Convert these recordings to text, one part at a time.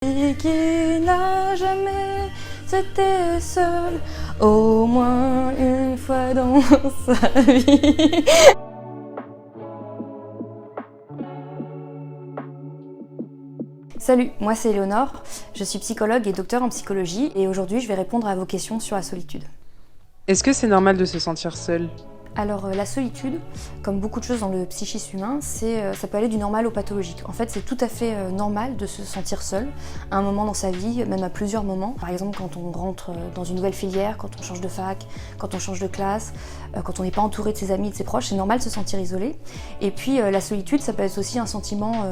Et qui n'a jamais été seul, au moins une fois dans sa vie. Salut, moi c'est Éléonore, je suis psychologue et docteur en psychologie et aujourd'hui je vais répondre à vos questions sur la solitude. Est-ce que c'est normal de se sentir seul ? Alors la solitude, comme beaucoup de choses dans le psychisme humain, ça peut aller du normal au pathologique. En fait, c'est tout à fait normal de se sentir seul à un moment dans sa vie, même à plusieurs moments. Par exemple, quand on rentre dans une nouvelle filière, quand on change de fac, quand on change de classe, quand on n'est pas entouré de ses amis et de ses proches, c'est normal de se sentir isolé. Et puis la solitude, ça peut être aussi un sentiment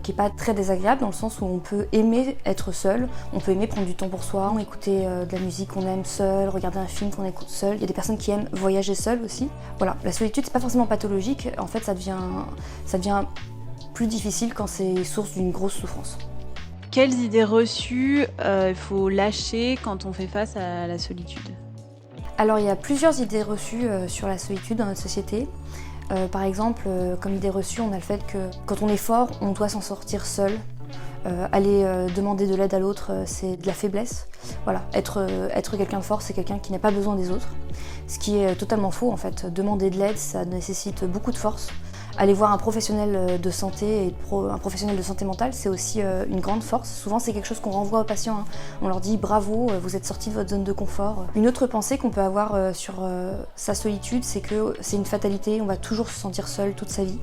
qui n'est pas très désagréable, dans le sens où on peut aimer être seul, on peut aimer prendre du temps pour soi, écouter de la musique qu'on aime seul, regarder un film qu'on écoute seul. Il y a des personnes qui aiment voyager seul aussi. Voilà, la solitude, c'est pas forcément pathologique, en fait ça devient plus difficile quand c'est source d'une grosse souffrance. Quelles idées reçues il faut lâcher quand on fait face à la solitude ? Alors il y a plusieurs idées reçues sur la solitude dans notre société. Par exemple, comme idée reçue, on a le fait que quand on est fort, on doit s'en sortir seul. Aller demander de l'aide à l'autre, c'est de la faiblesse. Voilà, être quelqu'un de fort, c'est quelqu'un qui n'a pas besoin des autres. Ce qui est totalement faux en fait. Demander de l'aide, ça nécessite beaucoup de force. Aller voir un professionnel de santé et un professionnel de santé mentale, c'est aussi une grande force. Souvent, c'est quelque chose qu'on renvoie aux patients. Hein. On leur dit bravo, vous êtes sortis de votre zone de confort. Une autre pensée qu'on peut avoir sur sa solitude, c'est que c'est une fatalité. On va toujours se sentir seul toute sa vie.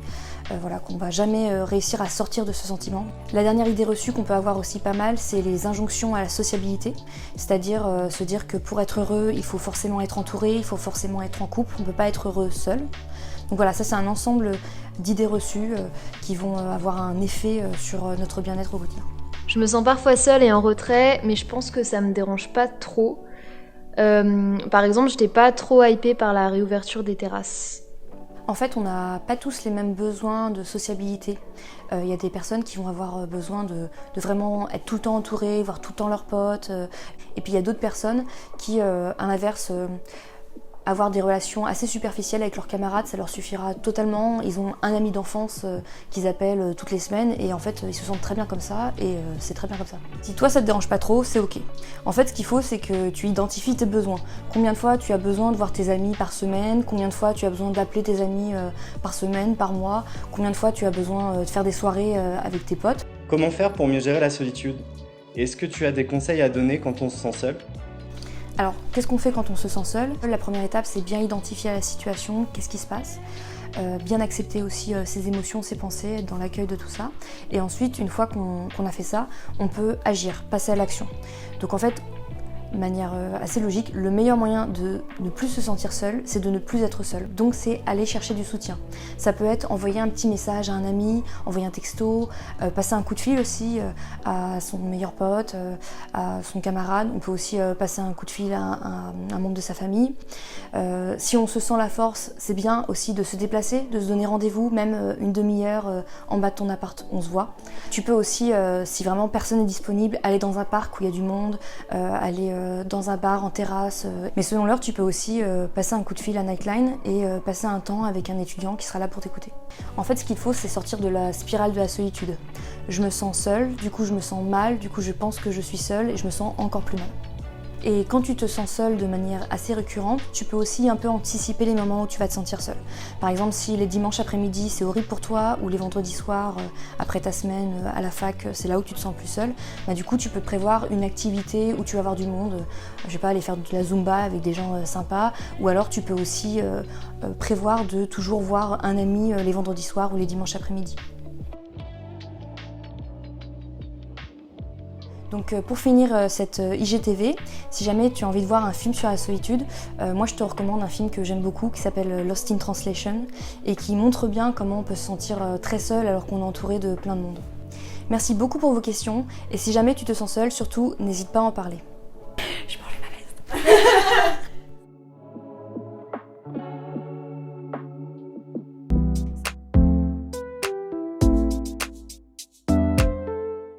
Voilà, qu'on va jamais réussir à sortir de ce sentiment. La dernière idée reçue qu'on peut avoir aussi pas mal, c'est les injonctions à la sociabilité, c'est-à-dire se dire que pour être heureux, il faut forcément être entouré, il faut forcément être en couple, on ne peut pas être heureux seul. Donc voilà, ça c'est un ensemble d'idées reçues qui vont avoir un effet sur notre bien-être au quotidien. Je me sens parfois seule et en retrait, mais je pense que ça me dérange pas trop. Par exemple, j'étais pas trop hypée par la réouverture des terrasses. En fait, on n'a pas tous les mêmes besoins de sociabilité. Il y a des personnes qui vont avoir besoin de vraiment être tout le temps entourées, voir tout le temps leurs potes. Et puis il y a d'autres personnes qui, à l'inverse, avoir des relations assez superficielles avec leurs camarades, ça leur suffira totalement. Ils ont un ami d'enfance qu'ils appellent toutes les semaines et en fait ils se sentent très bien comme ça et c'est très bien comme ça. Si toi ça te dérange pas trop, c'est ok. En fait ce qu'il faut c'est que tu identifies tes besoins. Combien de fois tu as besoin de voir tes amis par semaine, combien de fois tu as besoin d'appeler tes amis par semaine, par mois, combien de fois tu as besoin de faire des soirées avec tes potes. Comment faire pour mieux gérer la solitude ? Est-ce que tu as des conseils à donner quand on se sent seul ? Alors, qu'est-ce qu'on fait quand on se sent seul ? La première étape, c'est bien identifier la situation, qu'est-ce qui se passe, bien accepter aussi ses émotions, ses pensées, être dans l'accueil de tout ça. Et ensuite, une fois qu'on a fait ça, on peut agir, passer à l'action. Donc en fait, de manière assez logique, le meilleur moyen de ne plus se sentir seul, c'est de ne plus être seul. Donc c'est aller chercher du soutien. Ça peut être envoyer un petit message à un ami, envoyer un texto, passer un coup de fil aussi à son meilleur pote, à son camarade. On peut aussi passer un coup de fil à un membre de sa famille. Si on se sent la force, c'est bien aussi de se déplacer, de se donner rendez-vous, même une demi-heure en bas de ton appart, on se voit. Tu peux aussi, si vraiment personne n'est disponible, aller dans un parc où il y a du monde, aller dans un bar, en terrasse. Mais selon l'heure, tu peux aussi passer un coup de fil à Nightline et passer un temps avec un étudiant qui sera là pour t'écouter. En fait, ce qu'il faut, c'est sortir de la spirale de la solitude. Je me sens seule, du coup je me sens mal, du coup je pense que je suis seule et je me sens encore plus mal. Et quand tu te sens seule de manière assez récurrente, tu peux aussi un peu anticiper les moments où tu vas te sentir seule. Par exemple, si les dimanches après-midi c'est horrible pour toi, ou les vendredis soirs après ta semaine à la fac, c'est là où tu te sens plus seule, bah du coup tu peux prévoir une activité où tu vas voir du monde, je sais pas, aller faire de la Zumba avec des gens sympas, ou alors tu peux aussi prévoir de toujours voir un ami les vendredis soirs ou les dimanches après-midi. Donc pour finir cette IGTV, si jamais tu as envie de voir un film sur la solitude, moi je te recommande un film que j'aime beaucoup qui s'appelle Lost in Translation et qui montre bien comment on peut se sentir très seul alors qu'on est entouré de plein de monde. Merci beaucoup pour vos questions et si jamais tu te sens seul, surtout n'hésite pas à en parler. Je m'enlève ma veste.